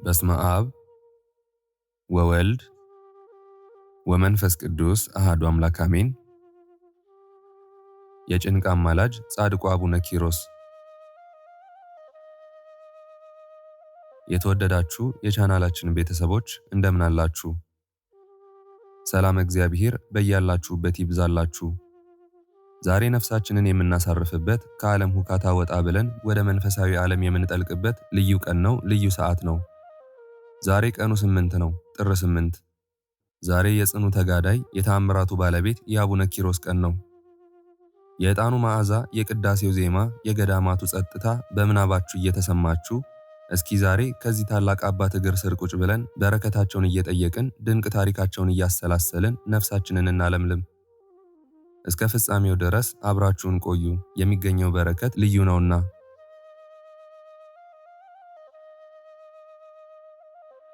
በስመ አብ ወወልድ ወመንፈስ ቅዱስ አሐዱ አምላክ አሜን። የጭንቅ አማላጅ ጻድቁ አቡነ ኪሮስ። የተወደዳችሁ የቻናላችን ቤተሰቦች እንደምን አላችሁ? ሰላም እግዚአብሔር በያላችሁበት ይብዛላችሁ። ዛሬ ነፍሳችንን የምናሳርፍበት ከዓለም ሁካታ ወጣ ብለን ወደ መንፈሳዊ ዓለም የምንጠልቅበት ልዩ ቀን ነው፣ ልዩ ሰዓት ነው። ዛሬ ቀኑ 8 ነው፣ ጥር 8። ዛሬ የጽኑ ተጋዳይ የተአምራቱ ባለቤት የአቡነ ኪሮስ ቀን ነው። የዕጣኑ መዓዛ፣ የቅዳሴው ዜማ፣ የገዳማቱ ጸጥታ በምናባችሁ እየተሰማችሁ እስኪ ዛሬ ከዚህ ታላቅ አባት እግር ስር ቁጭ ብለን በረከታቸውን እየጠየቅን ድንቅ ታሪካቸውን እያሰላሰልን ነፍሳችንን እናለምልም። እስከ ፍጻሜው ድረስ አብራችሁን ቆዩ፣ የሚገኘው በረከት ልዩ ነውና።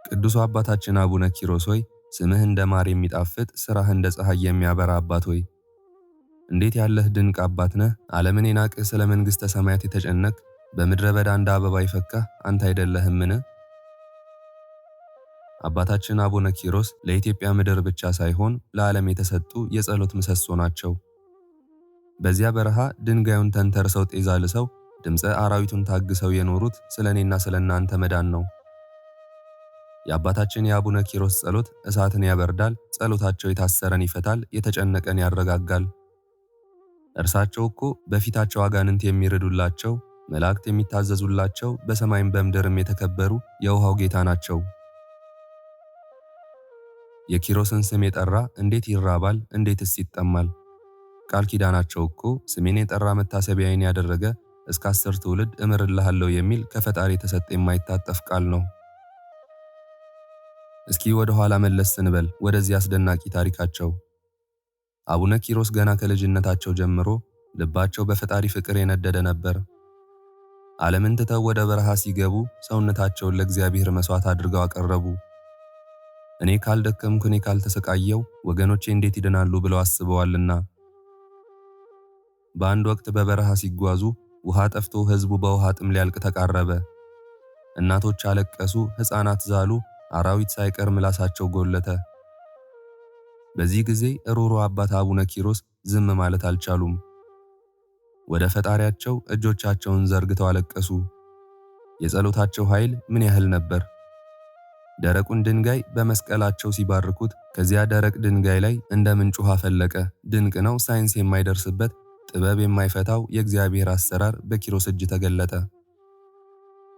ቅዱሱ አባታችን አቡነ ኪሮስ ሆይ፣ ስምህ እንደ ማር የሚጣፍጥ ሥራህ እንደ ፀሐይ የሚያበራ አባት ሆይ፣ እንዴት ያለህ ድንቅ አባት ነህ! ዓለምን የናቅህ ስለ መንግሥተ ሰማያት የተጨነቅ በምድረ በዳ እንደ አበባ ይፈካህ አንተ አይደለህምን? አባታችን አቡነ ኪሮስ ለኢትዮጵያ ምድር ብቻ ሳይሆን ለዓለም የተሰጡ የጸሎት ምሰሶ ናቸው። በዚያ በረሃ ድንጋዩን ተንተርሰው ጤዛ ልሰው ድምፀ አራዊቱን ታግሰው የኖሩት ስለ እኔና ስለ እናንተ መዳን ነው። የአባታችን የአቡነ ኪሮስ ጸሎት እሳትን ያበርዳል፣ ጸሎታቸው የታሰረን ይፈታል፣ የተጨነቀን ያረጋጋል። እርሳቸው እኮ በፊታቸው አጋንንት የሚርዱላቸው፣ መላእክት የሚታዘዙላቸው፣ በሰማይም በምድርም የተከበሩ የውሃው ጌታ ናቸው። የኪሮስን ስም የጠራ እንዴት ይራባል፣ እንዴትስ ይጠማል? ቃል ኪዳናቸው እኮ ስሜን የጠራ መታሰቢያዬን ያደረገ እስከ 10 ትውልድ እምርልሃለሁ የሚል ከፈጣሪ የተሰጠ የማይታጠፍ ቃል ነው። እስኪ ወደ ኋላ መለስ ስንበል ወደዚህ አስደናቂ ታሪካቸው። አቡነ ኪሮስ ገና ከልጅነታቸው ጀምሮ ልባቸው በፈጣሪ ፍቅር የነደደ ነበር። ዓለምን ትተው ወደ በረሃ ሲገቡ ሰውነታቸውን ለእግዚአብሔር መስዋዕት አድርገው አቀረቡ። እኔ ካልደከምኩ፣ እኔ ካልተሰቃየው ወገኖቼ እንዴት ይድናሉ ብለው አስበዋልና። በአንድ ወቅት በበረሃ ሲጓዙ ውሃ ጠፍቶ ሕዝቡ በውሃ ጥም ሊያልቅ ተቃረበ። እናቶች አለቀሱ፣ ሕፃናት ዛሉ፣ አራዊት ሳይቀር ምላሳቸው ጎለተ። በዚህ ጊዜ ሩሩ አባት አቡነ ኪሮስ ዝም ማለት አልቻሉም። ወደ ፈጣሪያቸው እጆቻቸውን ዘርግተው አለቀሱ። የጸሎታቸው ኃይል ምን ያህል ነበር! ደረቁን ድንጋይ በመስቀላቸው ሲባርኩት ከዚያ ደረቅ ድንጋይ ላይ እንደ ምንጭ ውሃ ፈለቀ። ድንቅ ነው! ሳይንስ የማይደርስበት ጥበብ የማይፈታው የእግዚአብሔር አሰራር በኪሮስ እጅ ተገለጠ።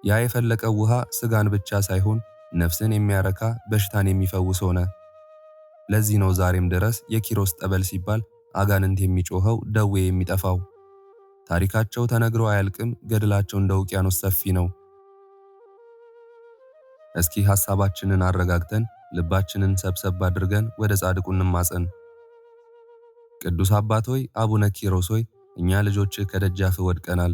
ያ የፈለቀው ውሃ ስጋን ብቻ ሳይሆን ነፍስን የሚያረካ በሽታን የሚፈውስ ሆነ። ለዚህ ነው ዛሬም ድረስ የኪሮስ ጠበል ሲባል አጋንንት የሚጮኸው፣ ደዌ የሚጠፋው። ታሪካቸው ተነግሮ አያልቅም። ገድላቸው እንደ ውቅያኖስ ሰፊ ነው። እስኪ ሐሳባችንን አረጋግተን ልባችንን ሰብሰብ አድርገን ወደ ጻድቁ እንማጸን። ቅዱስ አባት ሆይ፣ አቡነ ኪሮስ ሆይ፣ እኛ ልጆችህ ከደጃፍ ወድቀናል።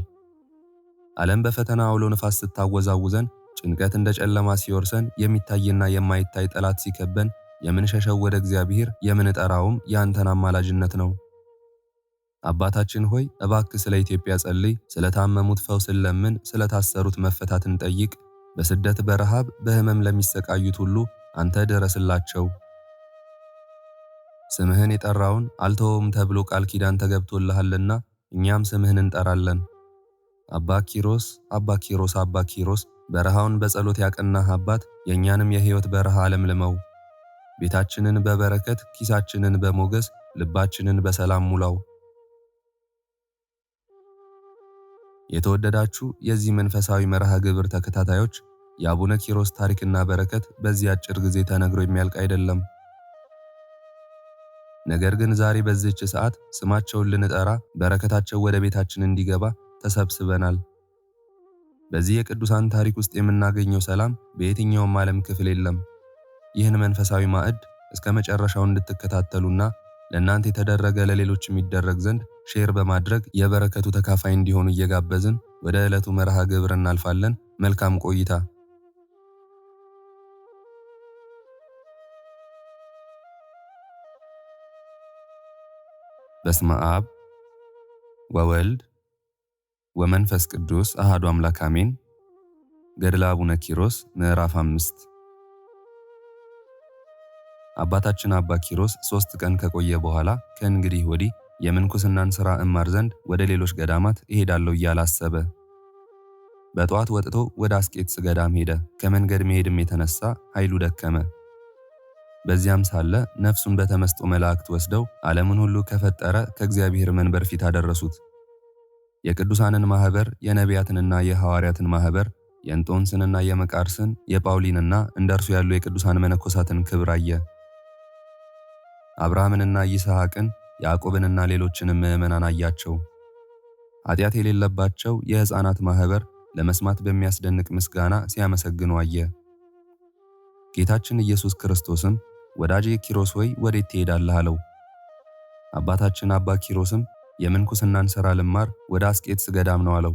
ዓለም በፈተና አውሎ ነፋስ ስታወዛውዘን፣ ጭንቀት እንደ ጨለማ ሲወርሰን፣ የሚታይና የማይታይ ጠላት ሲከበን የምንሸሸው ወደ እግዚአብሔር የምንጠራውም ያንተን አማላጅነት ነው። አባታችን ሆይ እባክህ ስለ ኢትዮጵያ ጸልይ፣ ስለታመሙት ፈውስን ለምን፣ ስለታሰሩት መፈታትን ጠይቅ። በስደት በረሃብ በሕመም ለሚሰቃዩት ሁሉ አንተ ድረስላቸው። ስምህን የጠራውን አልተወውም ተብሎ ቃል ኪዳን ተገብቶልሃልና እኛም ስምህን እንጠራለን። አባ ኪሮስ፣ አባ ኪሮስ፣ አባ ኪሮስ፣ በረሃውን በጸሎት ያቀናህ አባት የእኛንም የሕይወት በረሃ አለምልመው። ቤታችንን በበረከት ኪሳችንን በሞገስ ልባችንን በሰላም ሙላው። የተወደዳችሁ የዚህ መንፈሳዊ መርሃ ግብር ተከታታዮች፣ የአቡነ ኪሮስ ታሪክና በረከት በዚህ አጭር ጊዜ ተነግሮ የሚያልቅ አይደለም። ነገር ግን ዛሬ በዚህች ሰዓት ስማቸውን ልንጠራ በረከታቸው ወደ ቤታችን እንዲገባ ተሰብስበናል። በዚህ የቅዱሳን ታሪክ ውስጥ የምናገኘው ሰላም በየትኛውም ዓለም ክፍል የለም። ይህን መንፈሳዊ ማዕድ እስከ መጨረሻው እንድትከታተሉና ለእናንተ የተደረገ ለሌሎች የሚደረግ ዘንድ ሼር በማድረግ የበረከቱ ተካፋይ እንዲሆኑ እየጋበዝን ወደ ዕለቱ መርሃ ግብር እናልፋለን። መልካም ቆይታ። በስመ አብ ወወልድ ወመንፈስ ቅዱስ አሐዱ አምላክ አሜን። ገድለ አቡነ ኪሮስ ምዕራፍ 5 አባታችን አባ ኪሮስ 3 ቀን ከቆየ በኋላ ከእንግዲህ ወዲህ የምንኩስናን ሥራ እማር ዘንድ ወደ ሌሎች ገዳማት እሄዳለሁ እያለ አሰበ። በጠዋት ወጥቶ ወደ አስቄጥስ ገዳም ሄደ። ከመንገድ መሄድም የተነሳ ኃይሉ ደከመ። በዚያም ሳለ ነፍሱን በተመስጦ መላእክት ወስደው ዓለምን ሁሉ ከፈጠረ ከእግዚአብሔር መንበር ፊት አደረሱት። የቅዱሳንን ማኅበር፣ የነቢያትንና የሐዋርያትን ማኅበር፣ የእንጦንስንና የመቃርስን፣ የጳውሊንና እንደ እርሱ ያሉ የቅዱሳን መነኮሳትን ክብር አየ። አብርሃምንና ይስሐቅን፣ ያዕቆብንና ሌሎችንም ምዕመናን አያቸው። ኃጢአት የሌለባቸው የሕፃናት ማኅበር ለመስማት በሚያስደንቅ ምስጋና ሲያመሰግኑ አየ። ጌታችን ኢየሱስ ክርስቶስም ወዳጄ ኪሮስ ሆይ ወዴት ትሄዳለህ? አለው። አባታችን አባ ኪሮስም የምንኩስናን ሥራ ልማር ወደ አስቄጥስ ገዳም ነው አለው።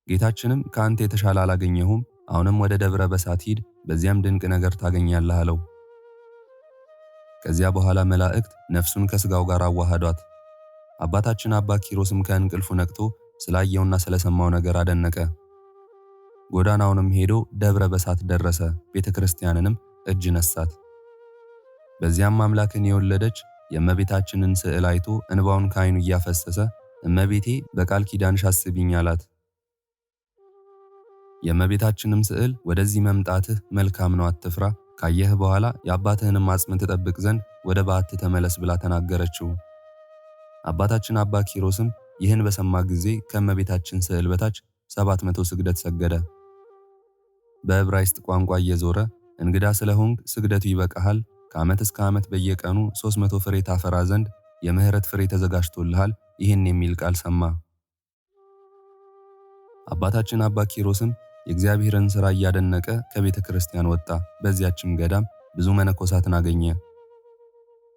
ጌታችንም ከአንተ የተሻለ አላገኘሁም፣ አሁንም ወደ ደብረ በሳት ሂድ፣ በዚያም ድንቅ ነገር ታገኛለህ አለው። ከዚያ በኋላ መላእክት ነፍሱን ከሥጋው ጋር አዋሃዷት። አባታችን አባ ኪሮስም ከእንቅልፉ ነቅቶ ስላየውና ስለሰማው ነገር አደነቀ። ጎዳናውንም ሄዶ ደብረ በሳት ደረሰ። ቤተ ክርስቲያንንም እጅ ነሳት። በዚያም አምላክን የወለደች የእመቤታችንን ስዕል አይቶ እንባውን ከዓይኑ እያፈሰሰ እመቤቴ በቃል ኪዳንሽ አስቢኝ አላት። የእመቤታችንም ስዕል ወደዚህ መምጣትህ መልካም ነው፣ አትፍራ፣ ካየህ በኋላ የአባትህንም አጽም ትጠብቅ ዘንድ ወደ በዓት ተመለስ ብላ ተናገረችው። አባታችን አባ ኪሮስም ይህን በሰማ ጊዜ ከእመቤታችን ስዕል በታች 700 ስግደት ሰገደ። በዕብራይስጥ ቋንቋ እየዞረ እንግዳ ስለሆንክ ስግደቱ ይበቃሃል፣ ከዓመት እስከ ዓመት በየቀኑ 300 ፍሬ ታፈራ ዘንድ የምህረት ፍሬ ተዘጋጅቶልሃል፣ ይህን የሚል ቃል ሰማ። አባታችን አባ ኪሮስም የእግዚአብሔርን ሥራ እያደነቀ ከቤተ ክርስቲያን ወጣ። በዚያችም ገዳም ብዙ መነኮሳትን አገኘ።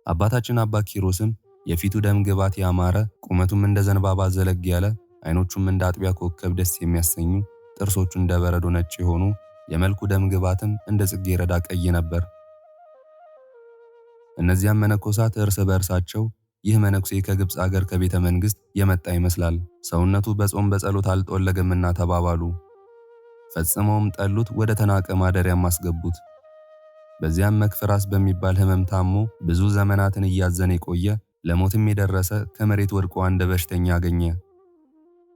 አባታችን አባ ኪሮስም የፊቱ ደም ግባት ያማረ፣ ቁመቱም እንደ ዘንባባ ዘለግ ያለ፣ ዓይኖቹም እንደ አጥቢያ ኮከብ ደስ የሚያሰኙ፣ ጥርሶቹ እንደ በረዶ ነጭ የሆኑ፣ የመልኩ ደም ግባትም እንደ ጽጌረዳ ቀይ ነበር። እነዚያም መነኮሳት እርስ በእርሳቸው ይህ መነኩሴ ከግብፅ አገር ከቤተ መንግሥት የመጣ ይመስላል፣ ሰውነቱ በጾም በጸሎት አልጠወለገምና ተባባሉ። ፈጽመውም ጠሉት፣ ወደ ተናቀ ማደሪያም አስገቡት። በዚያም መክፍራስ በሚባል ሕመም ታሞ ብዙ ዘመናትን እያዘነ የቆየ ለሞትም የደረሰ ከመሬት ወድቆ አንድ በሽተኛ አገኘ።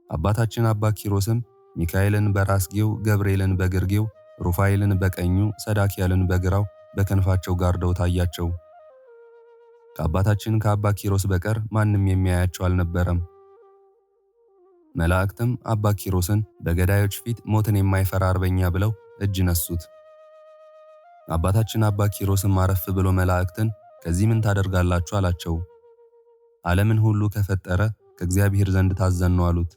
አባታችን አባ ኪሮስም ሚካኤልን በራስጌው፣ ገብርኤልን በግርጌው፣ ሩፋኤልን በቀኙ፣ ሰዳክያልን በግራው በክንፋቸው ጋርደው ታያቸው። ከአባታችን ከአባ ኪሮስ በቀር ማንም የሚያያቸው አልነበረም። መላእክትም አባ ኪሮስን በገዳዮች ፊት ሞትን የማይፈራ አርበኛ ብለው እጅ ነሱት። አባታችን አባ ኪሮስም አረፍ ብሎ መላእክትን ከዚህ ምን ታደርጋላችሁ አላቸው። ዓለምን ሁሉ ከፈጠረ ከእግዚአብሔር ዘንድ ታዘን ነው አሉት።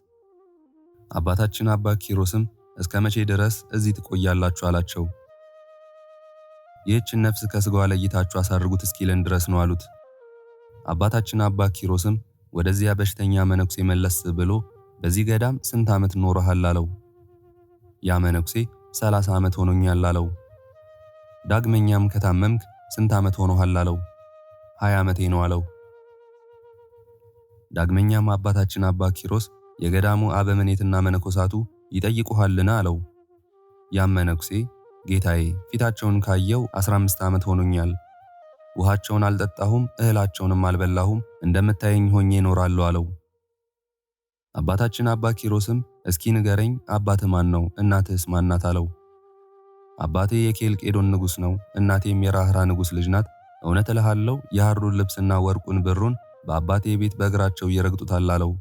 አባታችን አባ ኪሮስም እስከ መቼ ድረስ እዚህ ትቆያላችሁ አላቸው። ይህችን ነፍስ ከሥጋዋ ለይታችሁ አሳርጉት እስኪለን ድረስ ነው አሉት። አባታችን አባ ኪሮስም ወደዚያ በሽተኛ መነኩሴ መለስ ብሎ በዚህ ገዳም ስንት ዓመት ኖረሃል አለው። ያ መነኩሴ 30 ዓመት ሆኖኛል አለው። ዳግመኛም ከታመምክ ስንት ዓመት ሆኖሃል አለው። 20 ዓመቴ ነው አለው። ዳግመኛም አባታችን አባ ኪሮስ የገዳሙ አበምኔትና መነኮሳቱ ይጠይቁሃልን አለው። ያም መነኩሴ ጌታዬ ፊታቸውን ካየው 15 ዓመት ሆኖኛል፣ ውሃቸውን አልጠጣሁም፣ እህላቸውንም አልበላሁም፣ እንደምታየኝ ሆኜ እኖራለሁ አለው። አባታችን አባ ኪሮስም እስኪ ንገረኝ፣ አባትህ ማን ነው? እናትህስ ማን ናት? አለው። አባቴ የኬልቄዶን ንጉሥ ነው፣ እናቴም የራህራ ንጉሥ ልጅ ናት። እውነት እልሃለሁ የሐሩን ልብስና ወርቁን ብሩን በአባቴ ቤት በእግራቸው ይረግጡታል አለው።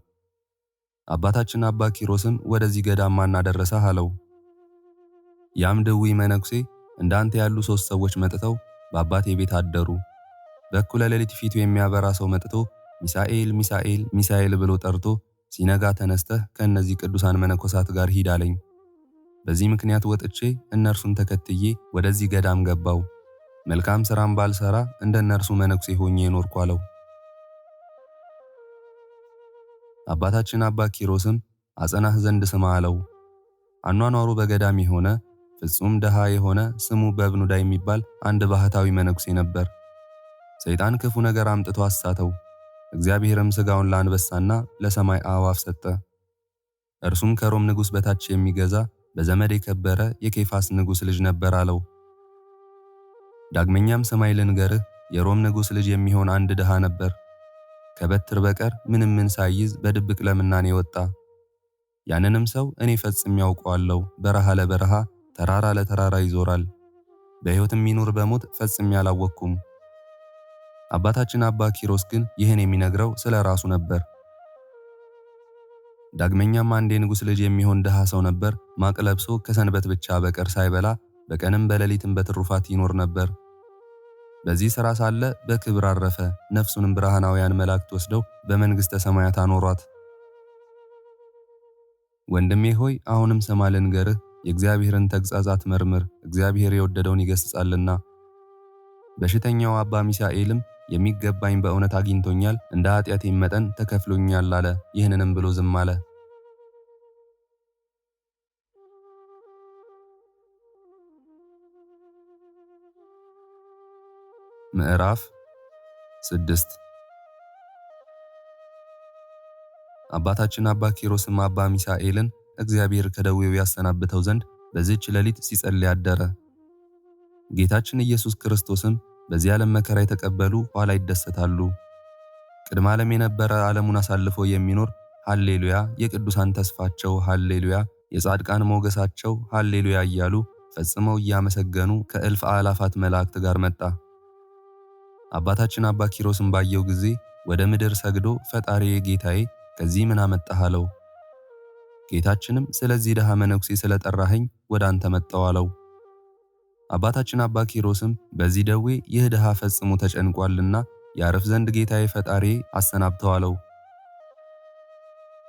አባታችን አባ ኪሮስም ወደዚህ ገዳም ማን አደረሰህ? አለው። ያም ድውይ መነኩሴ እንዳንተ ያሉ 3 ሰዎች መጥተው በአባቴ ቤት አደሩ። በእኩለ ሌሊት ፊቱ የሚያበራ ሰው መጥቶ ሚሳኤል ሚሳኤል ሚሳኤል ብሎ ጠርቶ ሲነጋ ተነስተህ ከእነዚህ ቅዱሳን መነኮሳት ጋር ሂድ አለኝ። በዚህ ምክንያት ወጥቼ እነርሱን ተከትዬ ወደዚህ ገዳም ገባው። መልካም ሥራም ባልሰራ እንደ እነርሱ መነኩሴ ሆኜ ኖርኩ አለው። አባታችን አባ ኪሮስም አጸናህ ዘንድ ስማ አለው። አኗኗሩ በገዳም የሆነ ፍጹም ደሃ የሆነ ስሙ በብኑዳ የሚባል አንድ ባህታዊ መነኩሴ ነበር። ሰይጣን ክፉ ነገር አምጥቶ አሳተው። እግዚአብሔርም ሥጋውን ለአንበሳና ለሰማይ አዕዋፍ ሰጠ። እርሱም ከሮም ንጉሥ በታች የሚገዛ በዘመድ የከበረ የኬፋስ ንጉሥ ልጅ ነበር አለው። ዳግመኛም ስማይ ልንገርህ፣ የሮም ንጉሥ ልጅ የሚሆን አንድ ድሃ ነበር። ከበትር በቀር ምንም ምን ሳይይዝ በድብቅ ለምናኔ ወጣ። ያንንም ሰው እኔ ፈጽሜ ያውቀዋለሁ። በረሃ ለበረሃ ተራራ ለተራራ ይዞራል። በሕይወትም ይኑር በሞት ፈጽሜ አላወቅኩም። አባታችን አባ ኪሮስ ግን ይህን የሚነግረው ስለ ራሱ ነበር። ዳግመኛም አንድ የንጉሥ ልጅ የሚሆን ድሃ ሰው ነበር። ማቅ ለብሶ ከሰንበት ብቻ በቀር ሳይበላ በቀንም በሌሊትም በትሩፋት ይኖር ነበር። በዚህ ሥራ ሳለ በክብር አረፈ። ነፍሱንም ብርሃናውያን መላእክት ወስደው በመንግሥተ ሰማያት አኖሯት። ወንድሜ ሆይ አሁንም ስማ ልንገርህ፣ የእግዚአብሔርን ተግሣጽ አትመርምር፣ እግዚአብሔር የወደደውን ይገሥጻልና። በሽተኛው አባ ሚሳኤልም የሚገባኝ በእውነት አግኝቶኛል፣ እንደ ኃጢአቴም መጠን ተከፍሎኛል አለ። ይህንንም ብሎ ዝም አለ። ምዕራፍ 6 አባታችን አባ ኪሮስም አባ ሚሳኤልን እግዚአብሔር ከደዌው ያሰናብተው ዘንድ በዚህች ሌሊት ሲጸልይ አደረ። ጌታችን ኢየሱስ ክርስቶስም በዚህ ዓለም መከራ የተቀበሉ ኋላ ይደሰታሉ። ቅድመ ዓለም የነበረ ዓለሙን አሳልፎ የሚኖር ሃሌሉያ፣ የቅዱሳን ተስፋቸው ሃሌሉያ፣ የጻድቃን ሞገሳቸው ሃሌሉያ እያሉ ፈጽመው እያመሰገኑ ከእልፍ አእላፋት መላእክት ጋር መጣ። አባታችን አባ ኪሮስም ባየው ጊዜ ወደ ምድር ሰግዶ ፈጣሪዬ ጌታዬ ከዚህ ምን አመጣህ አለው። ጌታችንም ስለዚህ ድሃ መነኩሴ ስለጠራኸኝ ወደ አንተ መጣሁ አለው። አባታችን አባ ኪሮስም በዚህ ደዌ ይህ ድሃ ፈጽሞ ተጨንቋልና ያርፍ ዘንድ ጌታዬ ፈጣሪዬ አሰናብተው አለው።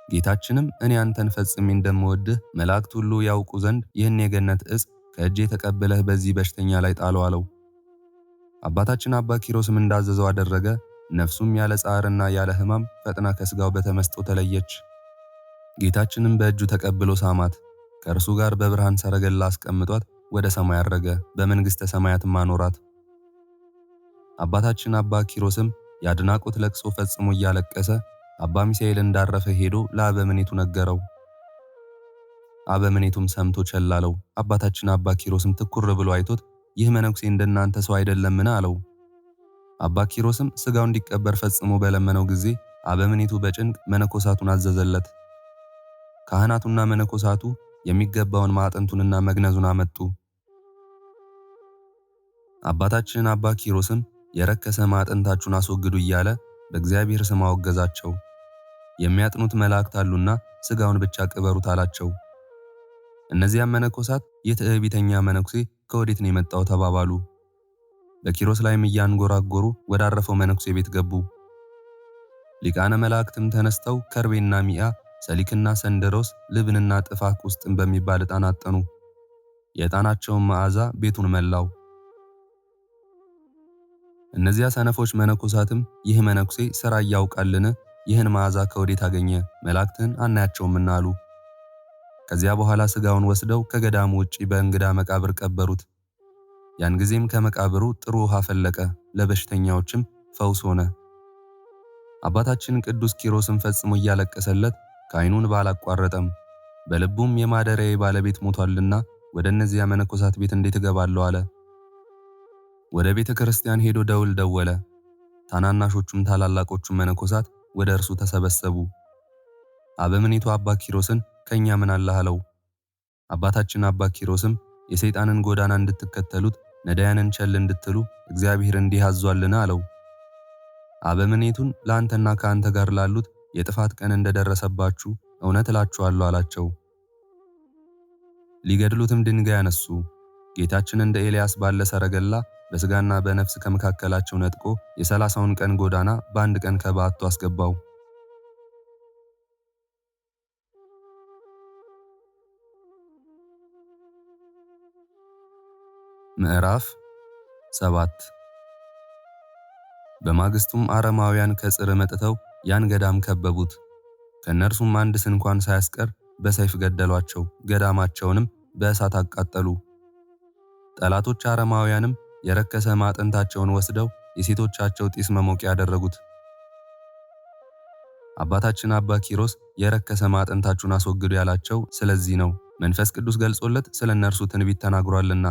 ጌታችንም እኔ አንተን ፈጽሜ እንደምወድህ መላእክት ሁሉ ያውቁ ዘንድ ይህን የገነት ዕፅ ከእጄ ተቀብለህ በዚህ በሽተኛ ላይ ጣለው አለው። አባታችን አባ ኪሮስም እንዳዘዘው አደረገ። ነፍሱም ያለ ጻዕርና ያለ ሕማም ፈጥና ከሥጋው በተመስጦ ተለየች። ጌታችንም በእጁ ተቀብሎ ሳማት። ከእርሱ ጋር በብርሃን ሰረገላ አስቀምጧት ወደ ሰማይ አረገ። በመንግሥተ ሰማያትም አኖራት። አባታችን አባ ኪሮስም የአድናቆት ለቅሶ ፈጽሞ እያለቀሰ አባ ሚሳኤል እንዳረፈ ሄዶ ለአበምኔቱ ነገረው። አበምኔቱም ሰምቶ ቸል አለው። አባታችን አባ ኪሮስም ትኩር ብሎ አይቶት ይህ መነኩሴ እንደናንተ ሰው አይደለምን አለው። አባ ኪሮስም ሥጋው እንዲቀበር ፈጽሞ በለመነው ጊዜ አበምኔቱ በጭንቅ መነኮሳቱን አዘዘለት። ካህናቱና መነኮሳቱ የሚገባውን ማዕጠንቱንና መግነዙን አመጡ። አባታችን አባ ኪሮስም የረከሰ ማዕጠንታችሁን አስወግዱ እያለ በእግዚአብሔር ስም አወገዛቸው። የሚያጥኑት መላእክት አሉና ሥጋውን ብቻ ቅበሩት አላቸው። እነዚያም መነኮሳት የትዕቢተኛ መነኩሴ ከወዴት ነው የመጣው ተባባሉ። በኪሮስ ላይም እያንጎራጎሩ ወዳረፈው መነኩሴ ቤት ገቡ። ሊቃነ መላእክትም ተነስተው ከርቤና ሚአ፣ ሰሊክና ሰንደሮስ፣ ልብንና ጥፋቅ ውስጥም በሚባል ዕጣን አጠኑ። የዕጣናቸውን መዓዛ ቤቱን መላው። እነዚያ ሰነፎች መነኮሳትም ይህ መነኩሴ ሥራ ያውቃልን? ይህን መዓዛ ከወዴት አገኘ? መላእክትን አናያቸውምና አሉ። ከዚያ በኋላ ሥጋውን ወስደው ከገዳሙ ውጪ በእንግዳ መቃብር ቀበሩት። ያን ጊዜም ከመቃብሩ ጥሩ ውሃ ፈለቀ፣ ለበሽተኛዎችም ፈውስ ሆነ። አባታችን ቅዱስ ኪሮስም ፈጽሞ እያለቀሰለት ከዓይኑን ባላቋረጠም በልቡም የማደሪያዬ ባለቤት ሞቷልና ወደ እነዚያ መነኮሳት ቤት እንዴት እገባለሁ አለ። ወደ ቤተ ክርስቲያን ሄዶ ደውል ደወለ። ታናናሾቹም ታላላቆቹም መነኮሳት ወደ እርሱ ተሰበሰቡ። አበምኔቱ አባ ኪሮስን ከኛ ምን አለህ አለው። አባታችን አባ ኪሮስም የሰይጣንን ጎዳና እንድትከተሉት ነዳያንን ቸል እንድትሉ እግዚአብሔር እንዲህ አዟልና አለው። አበምኔቱን ለአንተና ከአንተ ጋር ላሉት የጥፋት ቀን እንደደረሰባችሁ እውነት እላችኋለሁ አላቸው። ሊገድሉትም ድንጋይ አነሱ። ጌታችን እንደ ኤልያስ ባለ ሰረገላ በሥጋና በነፍስ ከመካከላቸው ነጥቆ የ30ውን ቀን ጎዳና በአንድ ቀን ከበዓቱ አስገባው። ምዕራፍ 7 በማግስቱም አረማውያን ከጽር መጥተው ያን ገዳም ከበቡት። ከእነርሱም አንድ ስንኳን ሳያስቀር በሰይፍ ገደሏቸው። ገዳማቸውንም በእሳት አቃጠሉ። ጠላቶች አረማውያንም የረከሰ ማዕጠንታቸውን ወስደው የሴቶቻቸው ጢስ መሞቂያ ያደረጉት። አባታችን አባ ኪሮስ የረከሰ ማዕጠንታችሁን አስወግዱ ያላቸው ስለዚህ ነው። መንፈስ ቅዱስ ገልጾለት ስለ እነርሱ ትንቢት ተናግሯልና።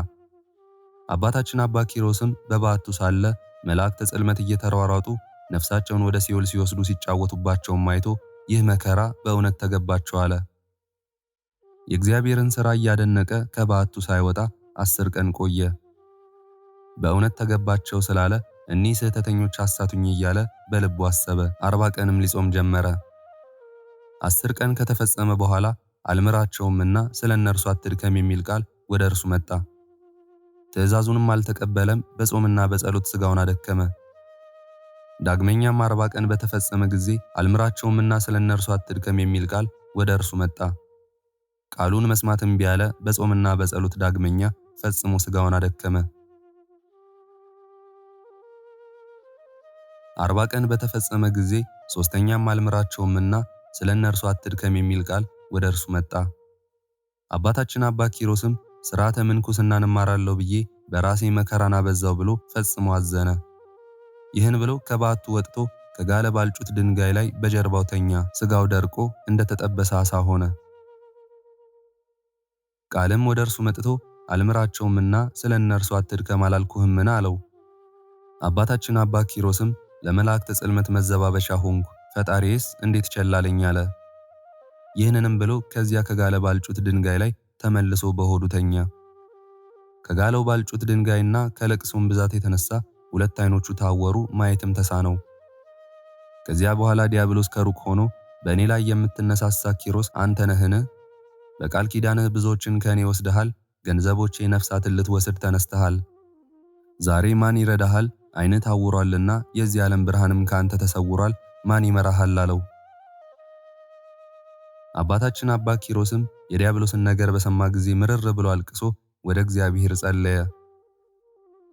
አባታችን አባ ኪሮስም በበዓቱ ሳለ መላእክተ ጽልመት እየተሯሯጡ ነፍሳቸውን ወደ ሲኦል ሲወስዱ ሲጫወቱባቸውም አይቶ ይህ መከራ በእውነት ተገባቸው አለ። የእግዚአብሔርን ሥራ እያደነቀ ከበዓቱ ሳይወጣ 10 ቀን ቆየ። በእውነት ተገባቸው ስላለ እኒህ ስህተተኞች አሳቱኝ እያለ በልቡ አሰበ። 40 ቀንም ሊጾም ጀመረ። 10 ቀን ከተፈጸመ በኋላ አልምራቸውምና ስለ እነርሱ አትድከም የሚል ቃል ወደ እርሱ መጣ። ትእዛዙንም አልተቀበለም። በጾምና በጸሎት ሥጋውን አደከመ። ዳግመኛም 40 ቀን በተፈጸመ ጊዜ አልምራቸውምና ስለ እነርሱ አትድከም የሚል ቃል ወደ እርሱ መጣ። ቃሉን መስማት እምቢ አለ። በጾምና በጸሎት ዳግመኛ ፈጽሞ ሥጋውን አደከመ። 40 ቀን በተፈጸመ ጊዜ ሶስተኛም አልምራቸውምና ስለ እነርሱ አትድከም የሚል ቃል ወደ እርሱ መጣ። አባታችን አባ ኪሮስም ሥርዓተ ምንኩስናን እማራለሁ ብዬ በራሴ መከራን አበዛው ብሎ ፈጽሞ አዘነ። ይህን ብሎ ከበዓቱ ወጥቶ ከጋለ ባልጩት ድንጋይ ላይ በጀርባው ተኛ። ሥጋው ደርቆ እንደተጠበሰ ዓሣ ሆነ። ቃልም ወደ እርሱ መጥቶ አልምራቸውምና ስለ እነርሱ አትድከም አላልኩህምን አለው። አባታችን አባ ኪሮስም ለመላእክተ ጽልመት መዘባበቻ ሆንኩ፣ ፈጣሪዬስ እንዴት ቸል አለኝ አለ። ይህንንም ብሎ ከዚያ ከጋለ ባልጩት ድንጋይ ላይ ተመልሶ በሆዱ ተኛ። ከጋለው ባልጩት ድንጋይና ከለቅሶም ብዛት የተነሳ 2 ዓይኖቹ ታወሩ፣ ማየትም ተሳነው። ከዚያ በኋላ ዲያብሎስ ከሩቅ ሆኖ በእኔ ላይ የምትነሳሳ ኪሮስ አንተ ነህን? በቃል ኪዳንህ ብዙዎችን ከእኔ ወስደሃል፣ ገንዘቦቼ ነፍሳትን ልትወስድ ተነስተሃል። ዛሬ ማን ይረዳሃል? ዓይንህ ታውሯልና የዚህ ዓለም ብርሃንም ከአንተ ተሰውሯል፣ ማን ይመራሃል አለው። አባታችን አባ ኪሮስም የዲያብሎስን ነገር በሰማ ጊዜ ምርር ብሎ አልቅሶ ወደ እግዚአብሔር ጸለየ።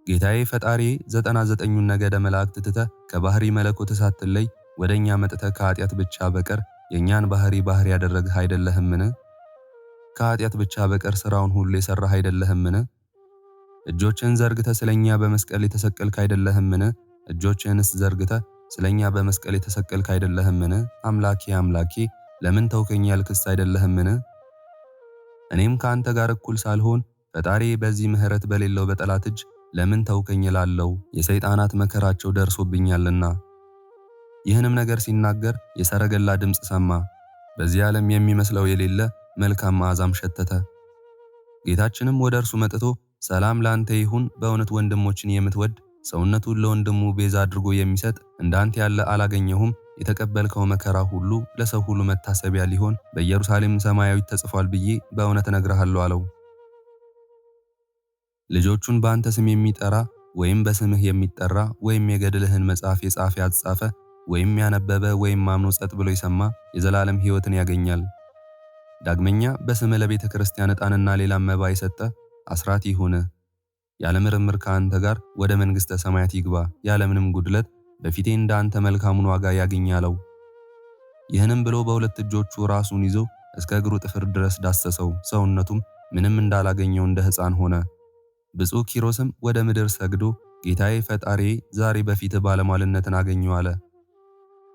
ጌታዬ ፈጣሪዬ 99ኙን ነገደ መላእክት ትተህ ከባህሪ መለኮት ሳትለይ ወደኛ መጥተህ ከኃጢአት ብቻ በቀር የኛን ባህሪ ያደረግህ አይደለህምን? ከኃጢአት ብቻ በቀር ሥራውን ሁሉ የሠራህ አይደለህምን? እጆችህን ዘርግተህ ስለኛ በመስቀል የተሰቀልክ አይደለህምን? እጆችህንስ ዘርግተህ ስለኛ በመስቀል የተሰቀልክ አይደለህምን? አምላኬ አምላኬ ለምን ተውከኝ ያልክስ አይደለህምን? እኔም ከአንተ ጋር እኩል ሳልሆን ፈጣሪ በዚህ ምሕረት በሌለው በጠላት እጅ ለምን ተውከኝ እላለሁ? የሰይጣናት መከራቸው ደርሶብኛልና። ይህንም ነገር ሲናገር የሰረገላ ድምፅ ሰማ። በዚህ ዓለም የሚመስለው የሌለ መልካም መዓዛም ሸተተ። ጌታችንም ወደ እርሱ መጥቶ ሰላም ላንተ ይሁን፣ በእውነት ወንድሞችን የምትወድ ሰውነቱን ለወንድሙ ቤዛ አድርጎ የሚሰጥ እንዳንተ ያለ አላገኘሁም። የተቀበልከው መከራ ሁሉ ለሰው ሁሉ መታሰቢያ ሊሆን በኢየሩሳሌም ሰማያዊት ተጽፏል ብዬ በእውነት እነግርሃለሁ አለው። ልጆቹን በአንተ ስም የሚጠራ ወይም በስምህ የሚጠራ ወይም የገድልህን መጽሐፍ የጻፈ ያጻፈ ወይም ያነበበ ወይም አምኖ ጸጥ ብሎ የሰማ የዘላለም ሕይወትን ያገኛል። ዳግመኛ በስምህ ለቤተ ክርስቲያን ዕጣንና ሌላም መባ የሰጠ አስራት ይሁን፣ ያለ ምርምር ከአንተ ጋር ወደ መንግሥተ ሰማያት ይግባ፣ ያለምንም ጉድለት በፊቴ እንዳንተ መልካሙን ዋጋ ያገኝ አለው። ይህንም ብሎ በሁለት እጆቹ ራሱን ይዞ እስከ እግሩ ጥፍር ድረስ ዳሰሰው። ሰውነቱም ምንም እንዳላገኘው እንደ ሕፃን ሆነ። ብፁዕ ኪሮስም ወደ ምድር ሰግዶ ጌታዬ ፈጣሪዬ ዛሬ በፊትህ ባለሟልነትን አገኘሁ አለ።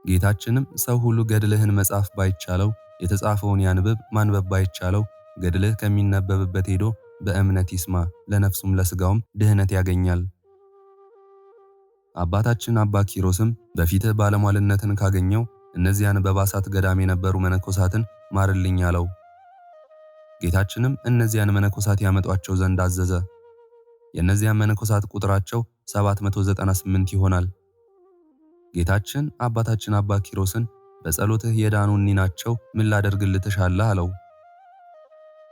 ጌታችንም ሰው ሁሉ ገድልህን መጻፍ ባይቻለው የተጻፈውን ያንብብ፣ ማንበብ ባይቻለው ገድልህ ከሚነበብበት ሄዶ በእምነት ይስማ፣ ለነፍሱም ለሥጋውም ድህነት ያገኛል። አባታችን አባ ኪሮስም በፊትህ ባለሟልነትን ካገኘው እነዚያን በባሳት ገዳም የነበሩ መነኮሳትን ማርልኝ አለው። ጌታችንም እነዚያን መነኮሳት ያመጧቸው ዘንድ አዘዘ። የእነዚያን መነኮሳት ቁጥራቸው 798 ይሆናል። ጌታችን አባታችን አባ ኪሮስን በጸሎትህ የዳኑ እኒህ ናቸው፣ ምን ላደርግልህ ትሻለህ አለው።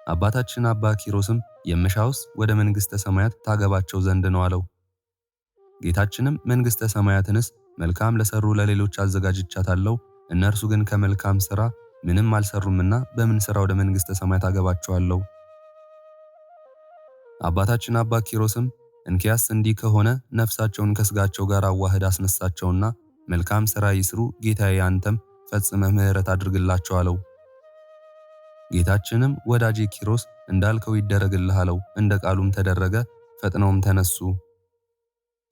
አባታችን አባ ኪሮስም የምሻውስ ወደ መንግሥተ ሰማያት ታገባቸው ዘንድ ነው አለው። ጌታችንም መንግሥተ ሰማያትንስ መልካም ለሰሩ ለሌሎች አዘጋጅቻታለሁ፣ እነርሱ ግን ከመልካም ሥራ ምንም አልሰሩምና በምን ሥራ ወደ መንግሥተ ሰማያት አገባቸዋለሁ? አባታችን አባ ኪሮስም እንኪያስ እንዲህ ከሆነ ነፍሳቸውን ከሥጋቸው ጋር አዋህድ አስነሳቸውና መልካም ሥራ ይስሩ፣ ጌታዬ አንተም ፈጽመህ ምሕረት አድርግላቸው አለው። ጌታችንም ወዳጄ ኪሮስ እንዳልከው ይደረግልህ አለው። እንደ ቃሉም ተደረገ። ፈጥነውም ተነሱ።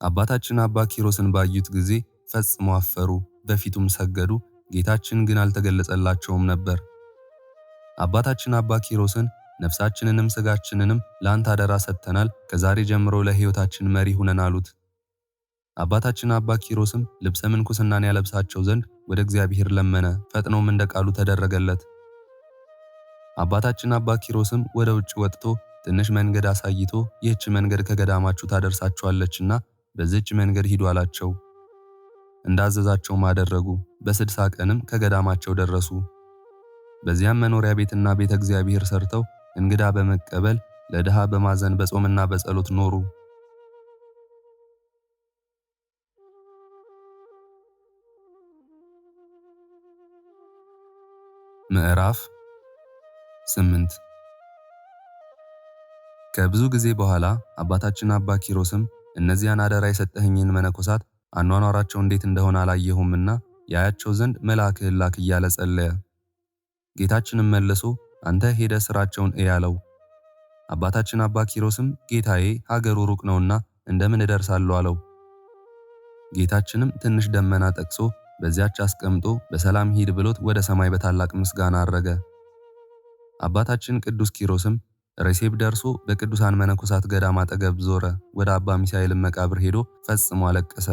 አባታችን አባ ኪሮስን ባዩት ጊዜ ፈጽሞ አፈሩ፣ በፊቱም ሰገዱ። ጌታችን ግን አልተገለጸላቸውም ነበር። አባታችን አባ ኪሮስን ነፍሳችንንም ሥጋችንንም ለአንተ አደራ ሰጥተናል። ከዛሬ ጀምሮ ለሕይወታችን መሪ ሁነን አሉት። አባታችን አባ ኪሮስም ልብሰ ምንኩስናን ያለብሳቸው ዘንድ ወደ እግዚአብሔር ለመነ። ፈጥኖም እንደ ቃሉ ተደረገለት። አባታችን አባ ኪሮስም ወደ ውጭ ወጥቶ ትንሽ መንገድ አሳይቶ ይህች መንገድ ከገዳማችሁ ታደርሳችኋለችና በዚህች መንገድ ሂዱ አላቸው። እንዳዘዛቸውም አደረጉ። በ60 ቀንም ከገዳማቸው ደረሱ። በዚያም መኖሪያ ቤትና ቤተ እግዚአብሔር ሰርተው እንግዳ በመቀበል ለድሃ በማዘን በጾምና በጸሎት ኖሩ። ምዕራፍ 8 ከብዙ ጊዜ በኋላ አባታችን አባ ኪሮስም እነዚያን አደራ የሰጠኸኝን መነኮሳት አኗኗራቸው እንዴት እንደሆነ አላየሁምና ያያቸው ዘንድ መልአክህን ላክ እያለ ጸለየ። ጌታችንም መልሶ አንተ ሄደ ስራቸውን እይ አለው። አባታችን አባ ኪሮስም ጌታዬ ሀገሩ ሩቅ ነውና እንደምን እደርሳለሁ አለው። ጌታችንም ትንሽ ደመና ጠቅሶ በዚያች አስቀምጦ በሰላም ሂድ ብሎት ወደ ሰማይ በታላቅ ምስጋና አረገ። አባታችን ቅዱስ ኪሮስም ሬሴብ ደርሶ በቅዱሳን መነኮሳት ገዳም አጠገብ ዞረ። ወደ አባ ሚሳኤልም መቃብር ሄዶ ፈጽሞ አለቀሰ።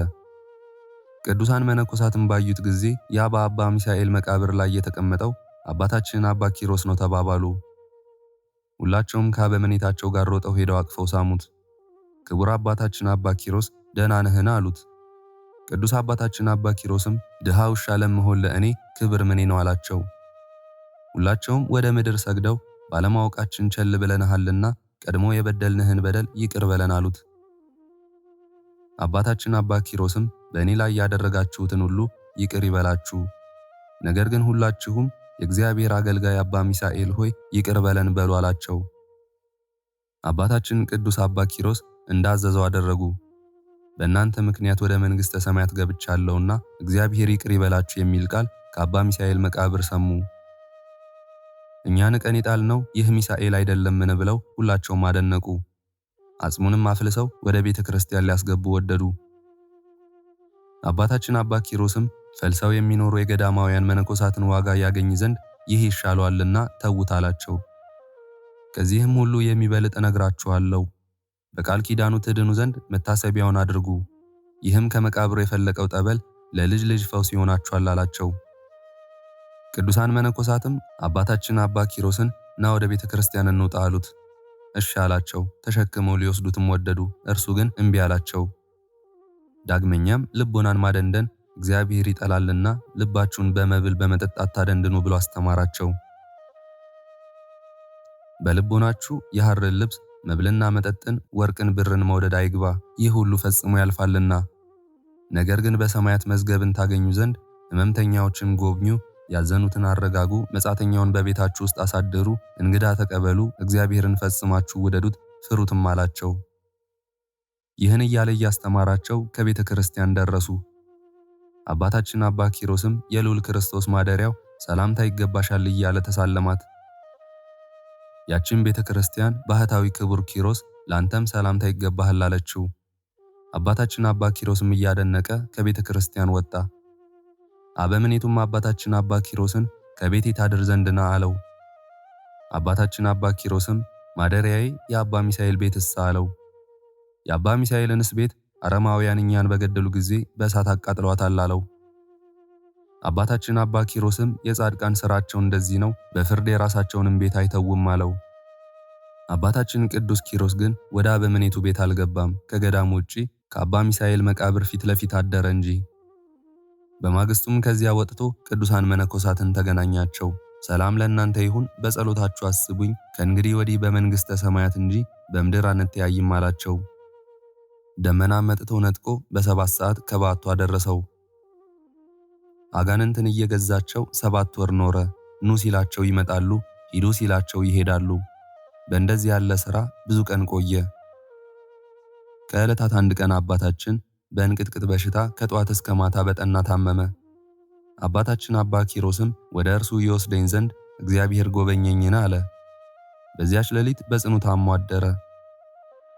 ቅዱሳን መነኮሳትም ባዩት ጊዜ ያ በአባ ሚሳኤል መቃብር ላይ የተቀመጠው አባታችን አባ ኪሮስ ነው ተባባሉ። ሁላቸውም ከአበምኔታቸው ጋር ሮጠው ሄደው አቅፈው ሳሙት። ክቡር አባታችን አባ ኪሮስ ደህና ነህን አሉት። ቅዱስ አባታችን አባ ኪሮስም ድሃ ውሻ ለመሆን ለእኔ ክብር ምኔ ነው አላቸው። ሁላቸውም ወደ ምድር ሰግደው ባለማወቃችን ቸል ብለንሃልና ቀድሞ የበደልንህን በደል ይቅር በለን አሉት። አባታችን አባ ኪሮስም በእኔ ላይ ያደረጋችሁትን ሁሉ ይቅር ይበላችሁ፣ ነገር ግን ሁላችሁም የእግዚአብሔር አገልጋይ አባ ሚሳኤል ሆይ ይቅር በለን በሉ አላቸው። አባታችን ቅዱስ አባ ኪሮስ እንዳዘዘው አደረጉ። በእናንተ ምክንያት ወደ መንግሥተ ሰማያት ገብቻለሁና እግዚአብሔር ይቅር ይበላችሁ የሚል ቃል ከአባ ሚሳኤል መቃብር ሰሙ። እኛ ንቀን የጣልነው ይህ ሚሳኤል አይደለምን ብለው ሁላቸውም አደነቁ። አጽሙንም አፍልሰው ወደ ቤተ ክርስቲያን ሊያስገቡ ወደዱ። አባታችን አባ ኪሮስም ፈልሰው የሚኖሩ የገዳማውያን መነኮሳትን ዋጋ ያገኝ ዘንድ ይህ ይሻለዋልና ተዉት አላቸው። ከዚህም ሁሉ የሚበልጥ እነግራችኋለሁ፣ በቃል ኪዳኑ ትድኑ ዘንድ መታሰቢያውን አድርጉ። ይህም ከመቃብሩ የፈለቀው ጠበል ለልጅ ልጅ ፈውስ ይሆናችኋል አላቸው። ቅዱሳን መነኮሳትም አባታችን አባ ኪሮስን ና ወደ ቤተ ክርስቲያን እንውጣ አሉት። እሺ አላቸው። ተሸክመው ሊወስዱትም ወደዱ። እርሱ ግን እምቢ አላቸው። ዳግመኛም ልቦናን ማደንደን እግዚአብሔር ይጠላልና ልባችሁን በመብል በመጠጥ አታደንድኑ ብሎ አስተማራቸው። በልቦናችሁ የሐርን ልብስ መብልና መጠጥን ወርቅን ብርን መውደድ አይግባ፣ ይህ ሁሉ ፈጽሞ ያልፋልና። ነገር ግን በሰማያት መዝገብን ታገኙ ዘንድ ሕመምተኛዎችን ጎብኙ፣ ያዘኑትን አረጋጉ፣ መጻተኛውን በቤታችሁ ውስጥ አሳድሩ፣ እንግዳ ተቀበሉ፣ እግዚአብሔርን ፈጽማችሁ ውደዱት ፍሩትም አላቸው። ይህን እያለ እያስተማራቸው ከቤተ ክርስቲያን ደረሱ። አባታችን አባ ኪሮስም የልዑል ክርስቶስ ማደሪያው ሰላምታ ይገባሻል እያለ ተሳለማት። ያችን ቤተ ክርስቲያን ባህታዊ ክቡር ኪሮስ ላንተም ሰላምታ ይገባሃል አለችው። አባታችን አባ ኪሮስም እያደነቀ ከቤተ ክርስቲያን ወጣ። አበምኔቱም አባታችን አባ ኪሮስን ከቤቴ ታድር ዘንድ ና አለው። አባታችን አባ ኪሮስም ማደሪያዬ የአባ ሚሳኤል ቤትስ አለው። የአባ ሚሳኤልንስ ቤት አረማውያን እኛን በገደሉ ጊዜ በእሳት አቃጥለዋታል አለው። አባታችን አባ ኪሮስም የጻድቃን ሥራቸው እንደዚህ ነው፣ በፍርድ የራሳቸውንም ቤት አይተውም አለው። አባታችን ቅዱስ ኪሮስ ግን ወደ አበምኔቱ ቤት አልገባም፣ ከገዳሙ ውጪ ከአባ ሚሳኤል መቃብር ፊት ለፊት አደረ እንጂ። በማግስቱም ከዚያ ወጥቶ ቅዱሳን መነኮሳትን ተገናኛቸው። ሰላም ለእናንተ ይሁን፣ በጸሎታችሁ አስቡኝ፣ ከእንግዲህ ወዲህ በመንግሥተ ሰማያት እንጂ በምድር አንተያይም አላቸው። ደመና መጥቶ ነጥቆ በ7 ሰዓት ከበዓቱ አደረሰው። አጋንንትን እየገዛቸው 7 ወር ኖረ። ኑ ሲላቸው ይመጣሉ፣ ሂዱ ሲላቸው ይሄዳሉ። በእንደዚህ ያለ ሥራ ብዙ ቀን ቆየ። ከዕለታት አንድ ቀን አባታችን በእንቅጥቅጥ በሽታ ከጧት እስከ ማታ በጠና ታመመ። አባታችን አባ ኪሮስም ወደ እርሱ ይወስደኝ ዘንድ እግዚአብሔር ጎበኘኝን አለ። በዚያች ሌሊት በጽኑ ታሞ አደረ።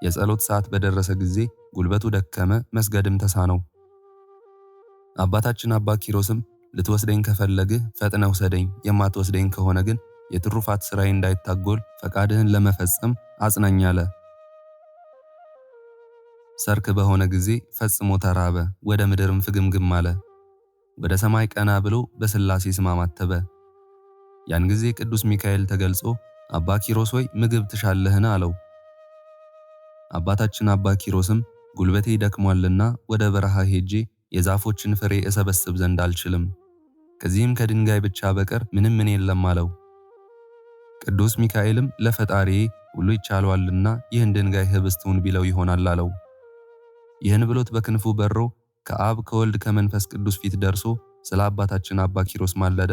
የጸሎት ሰዓት በደረሰ ጊዜ ጉልበቱ ደከመ፣ መስገድም ተሳነው። አባታችን አባ ኪሮስም ልትወስደኝ ከፈለግህ ፈጥነህ ውሰደኝ፣ የማትወስደኝ ከሆነ ግን የትሩፋት ሥራዬ እንዳይታጎል ፈቃድህን ለመፈጸም አጽናኝ አለ። ሰርክ በሆነ ጊዜ ፈጽሞ ተራበ፣ ወደ ምድርም ፍግምግም አለ። ወደ ሰማይ ቀና ብሎ በሥላሴ ስም አማተበ። ያን ጊዜ ቅዱስ ሚካኤል ተገልጾ አባ ኪሮስ ሆይ ምግብ ትሻለህን? አለው። አባታችን አባ ኪሮስም ጉልበቴ ደክሟልና ወደ በረሃ ሄጄ የዛፎችን ፍሬ እሰበስብ ዘንድ አልችልም፣ ከዚህም ከድንጋይ ብቻ በቀር ምንም ምን የለም አለው። ቅዱስ ሚካኤልም ለፈጣሪዬ ሁሉ ይቻለዋልና ይህን ድንጋይ ህብስቱን ቢለው ይሆናል አለው። ይህን ብሎት በክንፉ በሮ ከአብ ከወልድ ከመንፈስ ቅዱስ ፊት ደርሶ ስለ አባታችን አባ ኪሮስ ማለደ።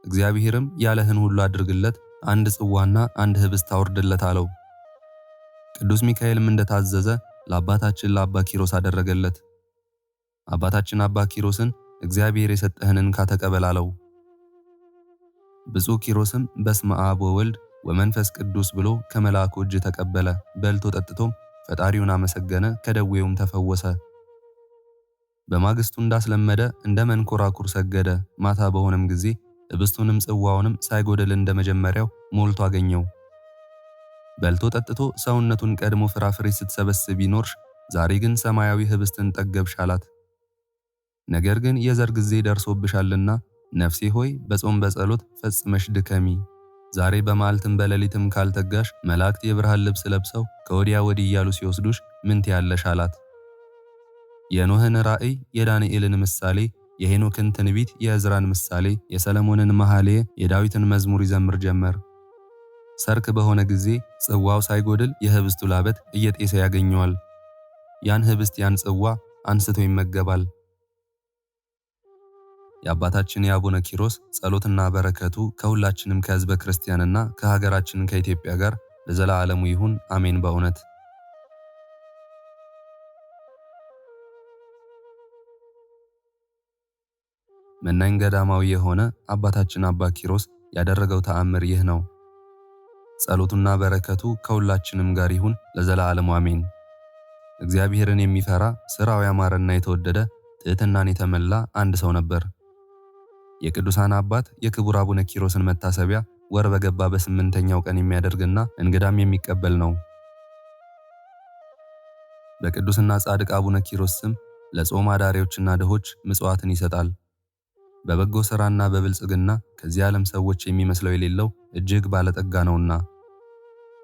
እግዚአብሔርም ያለህን ሁሉ አድርግለት፣ አንድ ጽዋና አንድ ህብስት አውርድለት አለው። ቅዱስ ሚካኤልም እንደታዘዘ ለአባታችን ለአባ ኪሮስ አደረገለት። አባታችን አባ ኪሮስን እግዚአብሔር የሰጠህንን ካተቀበል አለው። ብፁዕ ኪሮስም በስመ አብ ወወልድ ወመንፈስ ቅዱስ ብሎ ከመልአኩ እጅ ተቀበለ። በልቶ ጠጥቶም ፈጣሪውን አመሰገነ፣ ከደዌውም ተፈወሰ። በማግስቱ እንዳስለመደ እንደ መንኮራኩር ሰገደ። ማታ በሆነም ጊዜ ህብስቱንም ጽዋውንም ሳይጎደል እንደመጀመሪያው ሞልቶ አገኘው። በልቶ ጠጥቶ ሰውነቱን ቀድሞ ፍራፍሬ ስትሰበስብ ይኖርሽ፣ ዛሬ ግን ሰማያዊ ህብስትን ጠገብሽ አላት። ነገር ግን የዘር ጊዜ ደርሶብሻልና ነፍሴ ሆይ በጾም በጸሎት ፈጽመሽ ድከሚ። ዛሬ በመዓልትም በሌሊትም ካልተጋሽ መላእክት የብርሃን ልብስ ለብሰው ከወዲያ ወዲህ እያሉ ሲወስዱሽ ምን ትያለሽ አላት። የኖህን ራእይ፣ የዳንኤልን ምሳሌ፣ የሄኖክን ትንቢት፣ የዕዝራን ምሳሌ፣ የሰለሞንን መኃልየ፣ የዳዊትን መዝሙር ይዘምር ጀመር። ሰርክ በሆነ ጊዜ ጽዋው ሳይጎድል የህብስቱ ላበት እየጤሰ ያገኘዋል። ያን ህብስት ያን ጽዋ አንስቶ ይመገባል። የአባታችን የአቡነ ኪሮስ ጸሎትና በረከቱ ከሁላችንም ከህዝበ ክርስቲያንና ከሀገራችን ከኢትዮጵያ ጋር ለዘላለሙ ይሁን አሜን። በእውነት መናኝ ገዳማዊ የሆነ አባታችን አባ ኪሮስ ያደረገው ተአምር ይህ ነው። ጸሎቱና በረከቱ ከሁላችንም ጋር ይሁን ለዘላለሙ አሜን። እግዚአብሔርን የሚፈራ ሥራው ያማረና የተወደደ ትሕትናን የተመላ አንድ ሰው ነበር። የቅዱሳን አባት የክቡር አቡነ ኪሮስን መታሰቢያ ወር በገባ በ8ኛው ቀን የሚያደርግና እንግዳም የሚቀበል ነው። በቅዱስና ጻድቅ አቡነ ኪሮስ ስም ለጾም አዳሪዎችና ድሆች ምጽዋትን ይሰጣል። በበጎ ሥራና በብልጽግና ከዚህ ዓለም ሰዎች የሚመስለው የሌለው እጅግ ባለጠጋ ነውና።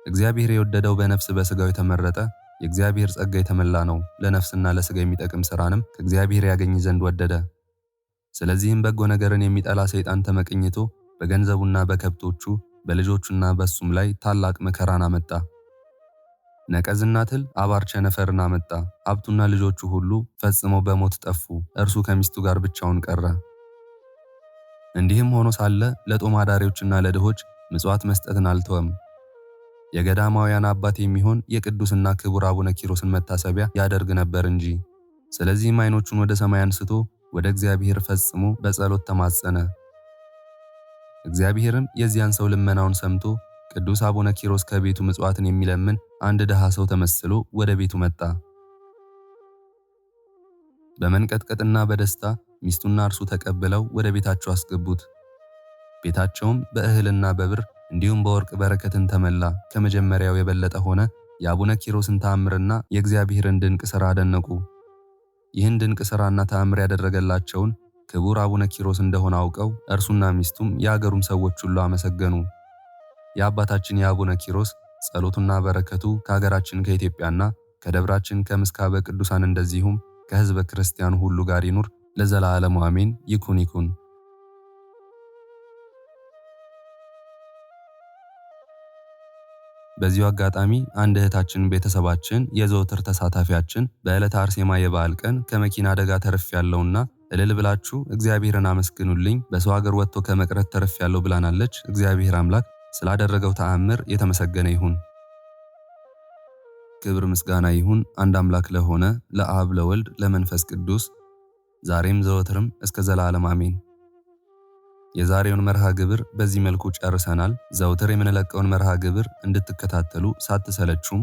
እግዚአብሔር የወደደው በነፍስ በሥጋው የተመረጠ የእግዚአብሔር ጸጋ የተመላ ነው። ለነፍስና ለሥጋ የሚጠቅም ሥራንም ከእግዚአብሔር ያገኝ ዘንድ ወደደ። ስለዚህም በጎ ነገርን የሚጠላ ሰይጣን ተመቅኝቶ በገንዘቡና በከብቶቹ በልጆቹና በሱም ላይ ታላቅ መከራን አመጣ። ነቀዝና ትል አባር ቸነፈርን አመጣ። ሀብቱና ልጆቹ ሁሉ ፈጽመው በሞት ጠፉ። እርሱ ከሚስቱ ጋር ብቻውን ቀረ። እንዲህም ሆኖ ሳለ ለጦም አዳሪዎችና ለድሆች ምጽዋት መስጠትን አልተወም። የገዳማውያን አባት የሚሆን የቅዱስና ክቡር አቡነ ኪሮስን መታሰቢያ ያደርግ ነበር እንጂ። ስለዚህም ዓይኖቹን ወደ ሰማይ አንስቶ ወደ እግዚአብሔር ፈጽሞ በጸሎት ተማጸነ። እግዚአብሔርም የዚያን ሰው ልመናውን ሰምቶ ቅዱስ አቡነ ኪሮስ ከቤቱ ምጽዋትን የሚለምን አንድ ድሃ ሰው ተመስሎ ወደ ቤቱ መጣ። በመንቀጥቀጥና በደስታ ሚስቱና እርሱ ተቀብለው ወደ ቤታቸው አስገቡት። ቤታቸውም በእህልና በብር እንዲሁም በወርቅ በረከትን ተመላ። ከመጀመሪያው የበለጠ ሆነ። የአቡነ ኪሮስን ተአምርና የእግዚአብሔርን ድንቅ ሥራ አደነቁ። ይህን ድንቅ ሥራና ተአምር ያደረገላቸውን ክቡር አቡነ ኪሮስ እንደሆነ አውቀው እርሱና ሚስቱም የአገሩም ሰዎች ሁሉ አመሰገኑ። የአባታችን የአቡነ ኪሮስ ጸሎቱና በረከቱ ከሀገራችን ከኢትዮጵያና ከደብራችን ከምስካበ ቅዱሳን እንደዚሁም ከሕዝበ ክርስቲያኑ ሁሉ ጋር ይኑር ለዘላለሙ አሜን። ይኩን ይኩን። በዚሁ አጋጣሚ አንድ እህታችን ቤተሰባችን የዘወትር ተሳታፊያችን በዕለተ አርሴማ የበዓል ቀን ከመኪና አደጋ ተርፍ ያለውና እልል ብላችሁ እግዚአብሔርን አመስግኑልኝ በሰው ሀገር ወጥቶ ከመቅረት ተርፍ ያለው ብላናለች። እግዚአብሔር አምላክ ስላደረገው ተአምር የተመሰገነ ይሁን። ክብር ምስጋና ይሁን አንድ አምላክ ለሆነ ለአብ ለወልድ ለመንፈስ ቅዱስ ዛሬም ዘወትርም እስከ ዘላለም አሜን። የዛሬውን መርሃ ግብር በዚህ መልኩ ጨርሰናል። ዘውትር የምንለቀውን መርሃ ግብር እንድትከታተሉ ሳትሰለቹም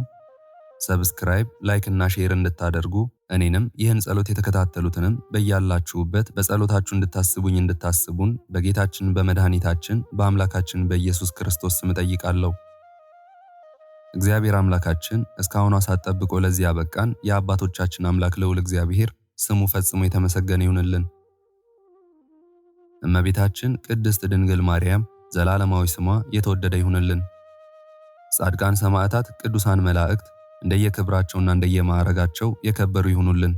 ሰብስክራይብ፣ ላይክ እና ሼር እንድታደርጉ እኔንም ይህን ጸሎት የተከታተሉትንም በያላችሁበት በጸሎታችሁ እንድታስቡን በጌታችን በመድኃኒታችን በአምላካችን በኢየሱስ ክርስቶስ ስም እጠይቃለሁ። እግዚአብሔር አምላካችን እስካሁኗ ሰዓት ጠብቆ ለዚህ ያበቃን የአባቶቻችን አምላክ ልዑል እግዚአብሔር ስሙ ፈጽሞ የተመሰገነ ይሁንልን። እመቤታችን ቅድስት ድንግል ማርያም ዘላለማዊ ስሟ የተወደደ ይሁንልን። ጻድቃን ሰማዕታት፣ ቅዱሳን መላእክት እንደየክብራቸውና እንደየማዕረጋቸው የከበሩ ይሁኑልን።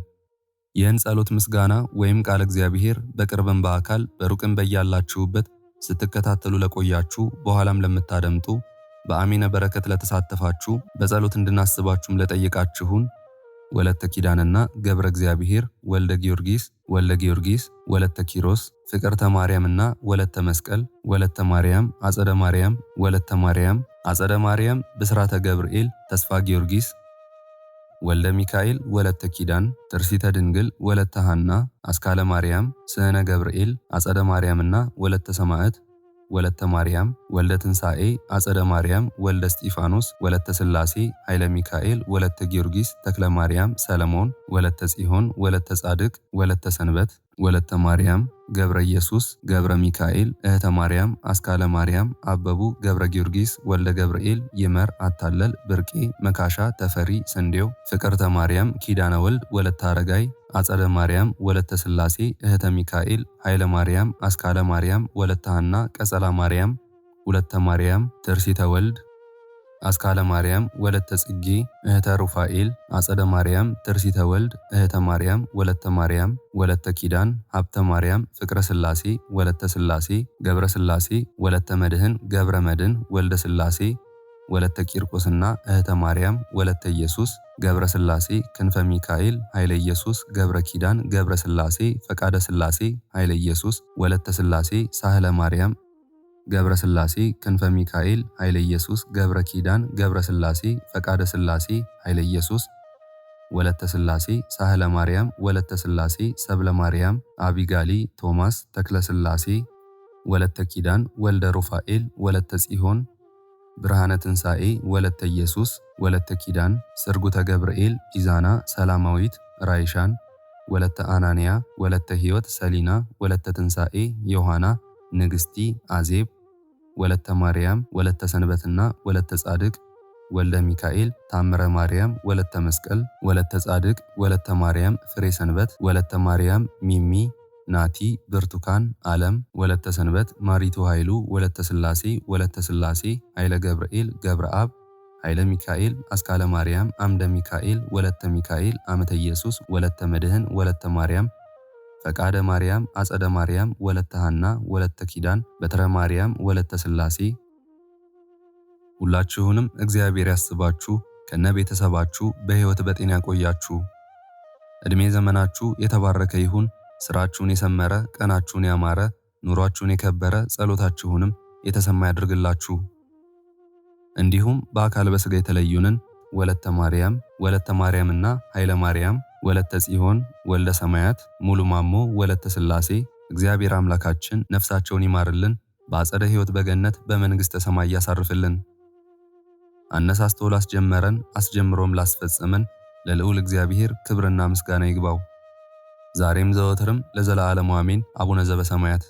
ይህን ጸሎት ምስጋና ወይም ቃል እግዚአብሔር በቅርብም በአካል በሩቅም በያላችሁበት ስትከታተሉ ለቆያችሁ በኋላም ለምታደምጡ በአሚነ በረከት ለተሳተፋችሁ በጸሎት እንድናስባችሁም ለጠየቃችሁን ወለተ ኪዳንና ገብረ እግዚአብሔር ወልደ ጊዮርጊስ ወለተ ኪሮስ ፍቅርተ ማርያምና ወለተ መስቀል ወለተ ማርያም አጸደ ማርያም ወለተ ማርያም አጸደ ማርያም ብስራተ ገብርኤል ተስፋ ጊዮርጊስ ወልደ ሚካኤል ወለተ ኪዳን ትርሲተ ድንግል ወለተ ሐና አስካለ ማርያም ስህነ ገብርኤል አጸደ ማርያምና ወለተ ሰማዕት ወለተ ማርያም ወልደ ትንሣኤ አጸደ ማርያም ወልደ እስጢፋኖስ ወለተ ሥላሴ ኃይለ ሚካኤል ወለተ ጊዮርጊስ ተክለ ማርያም ሰለሞን ወለተ ጽዮን ወለተ ጻድቅ ወለተ ሰንበት ወለተ ማርያም ገብረ ኢየሱስ ገብረ ሚካኤል እህተ ማርያም አስካለ ማርያም አበቡ ገብረ ጊዮርጊስ ወልደ ገብርኤል ይመር አታለል ብርቄ መካሻ ተፈሪ ስንዴው ፍቅርተ ማርያም ኪዳነ ወልድ ወለተ አረጋይ አጸደ ማርያም ወለተ ሥላሴ እህተ ሚካኤል ኃይለ ማርያም አስካለ ማርያም ወለተ ሐና ቀጸላ ማርያም ወለተ ማርያም ትርሲተ ወልድ አስካለ ማርያም ወለተ ጽጌ እህተ ሩፋኤል አጸደ ማርያም ትርሲተ ወልድ እህተ ማርያም ወለተ ኪዳን ሀብተ ማርያም ፍቅረ ሥላሴ ወለተ ሥላሴ ገብረ ሥላሴ ወለተ መድህን ገብረ መድን ወልደ ሥላሴ ወለተ ቂርቆስና እህተ ማርያም ወለተ ኢየሱስ ገብረ ሥላሴ ክንፈ ሚካኤል ኃይለ ኢየሱስ ገብረ ኪዳን ገብረ ሥላሴ ፈቃደ ሥላሴ ኃይለ ኢየሱስ ወለተ ሥላሴ ሳህለ ማርያም ገብረ ሥላሴ ክንፈ ሚካኤል ኃይለ ኢየሱስ ገብረ ኪዳን ገብረ ሥላሴ ፈቃደ ሥላሴ ኃይለ ኢየሱስ ወለተ ሥላሴ ሳህለ ማርያም ወለተ ሥላሴ ሰብለ ማርያም አቢጋሊ ቶማስ ተክለ ሥላሴ ወለተ ኪዳን ወልደ ሩፋኤል ወለተ ጽዮን ብርሃነ ትንሣኤ ወለተ ኢየሱስ ወለተ ኪዳን ስርጉተ ገብርኤል ኢዛና ሰላማዊት ራይሻን ወለተ አናንያ ወለተ ሕይወት ሰሊና ወለተ ትንሣኤ ዮሐና ንግስቲ አዜብ ወለተ ማርያም ወለተ ሰንበትና ወለተ ጻድቅ ወልደ ሚካኤል ታምረ ማርያም ወለተ መስቀል ወለተ ጻድቅ ወለተ ማርያም ፍሬ ሰንበት ወለተ ማርያም ሚሚ ናቲ ብርቱካን ዓለም ወለተ ሰንበት ማሪቱ ኃይሉ ወለተ ሥላሴ ኃይለ ገብርኤል ገብረ አብ ኃይለ ሚካኤል አስካለ ማርያም አምደ ሚካኤል ወለተ ሚካኤል አመተ ኢየሱስ ወለተ መድህን ወለተ ማርያም ፈቃደ ማርያም አጸደ ማርያም ወለተ ሐና ወለተ ኪዳን በትረ ማርያም ወለተ ሥላሴ ሁላችሁንም እግዚአብሔር ያስባችሁ ከነ ቤተሰባችሁ በሕይወት በጤና ያቆያችሁ። እድሜ ዘመናችሁ የተባረከ ይሁን። ስራችሁን የሰመረ፣ ቀናችሁን ያማረ፣ ኑሯችሁን የከበረ፣ ጸሎታችሁንም የተሰማ ያድርግላችሁ። እንዲሁም በአካል በሥጋ የተለዩንን ወለተ ማርያምና ኃይለ ማርያም ወለተ ጽዮን ወልደ ሰማያት ሙሉ ማሞ ወለተ ሥላሴ እግዚአብሔር አምላካችን ነፍሳቸውን ይማርልን፣ በአጸደ ሕይወት በገነት በመንግሥተ ሰማይ ያሳርፍልን። አነሳስቶ ላስጀመረን አስጀምሮም ላስፈጸመን ለልዑል እግዚአብሔር ክብርና ምስጋና ይግባው ዛሬም ዘወትርም ለዘላለሙ አሜን። አቡነ ዘበሰማያት